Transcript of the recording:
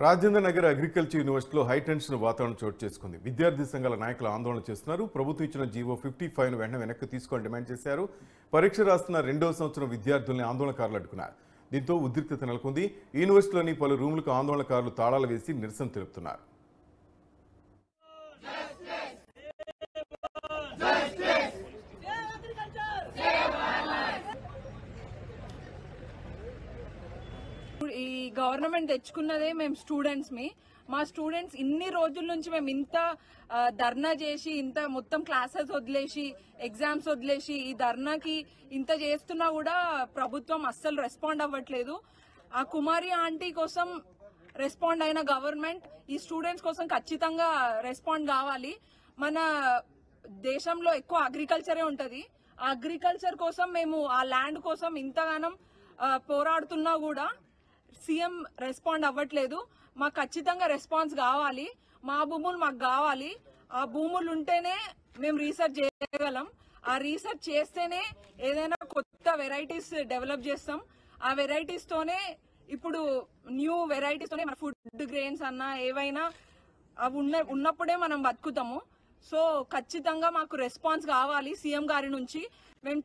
Rajendra Nagar agriculture యూనివర్సిటీలో high tension వాతావరణం చోటు చేసుకుంది. విద్యార్థి సంఘాల నాయకులు ఆందోళన చేస్తున్నారు. ప్రభుత్వం ఇచ్చిన జీవో 55 ను వెంటనే వెనక్కి తీసుకోవాలని డిమాండ్ చేశారు. పరీక్ష రాస్తున్న 2వ సంవత్సరం విద్యార్థుల్ని ఆందోళనకారులు అడ్డుకున్నారు. దీంతో ఉద్రిక్తత నెలకొంది. యూనివర్సిటీలోని పలు రూములకు ఆందోళనకారులు తాళాలు వేసి నిరసన తెలుపుతున్నారు. ఈ గవర్నమెంట్ తెచ్చుకున్నదే మేము స్టూడెంట్స్ మా స్టూడెంట్స్ ఇన్ని రోజుల నుంచి మేము ఇంత ధర్నా చేసి ఇంత మొత్తం క్లాసెస్ వదిలేసి ఎగ్జామ్స్ వదిలేసి ఈ ధర్నాకి ఇంత చేస్తున్నా కూడా ప్రభుత్వం అస్సలు రెస్పాండ్ అవ్వట్లేదు. ఆ కుమారి ఆంటీ కోసం రెస్పాండ్ అయిన గవర్నమెంట్ ఈ స్టూడెంట్స్ కోసం ఖచ్చితంగా రెస్పాండ్ కావాలి. మన దేశంలో ఎక్కువ అగ్రికల్చరే ఉంటది. ఆ అగ్రికల్చర్ కోసం మేము ఆ ల్యాండ్ కోసం ఇంతగానం పోరాడుతున్నా కూడా సీఎం రెస్పాండ్ అవ్వట్లేదు. మాకు ఖచ్చితంగా రెస్పాన్స్ కావాలి. మా భూములు మాకు కావాలి. ఆ భూములు ఉంటేనే మేము రీసెర్చ్ చేయగలం. ఆ రీసెర్చ్ చేస్తేనే ఏదైనా కొత్త వెరైటీస్ డెవలప్ చేస్తాం. ఆ వెరైటీస్ తోనే ఇప్పుడు న్యూ వెరైటీస్ తోనే మన ఫుడ్ గ్రెయిన్స్ అన్నా ఏవైనా అవి ఉన్నప్పుడే మనం బతుకుతాము. సో ఖచ్చితంగా మాకు రెస్పాన్స్ కావాలి సీఎం గారి నుంచి. మేము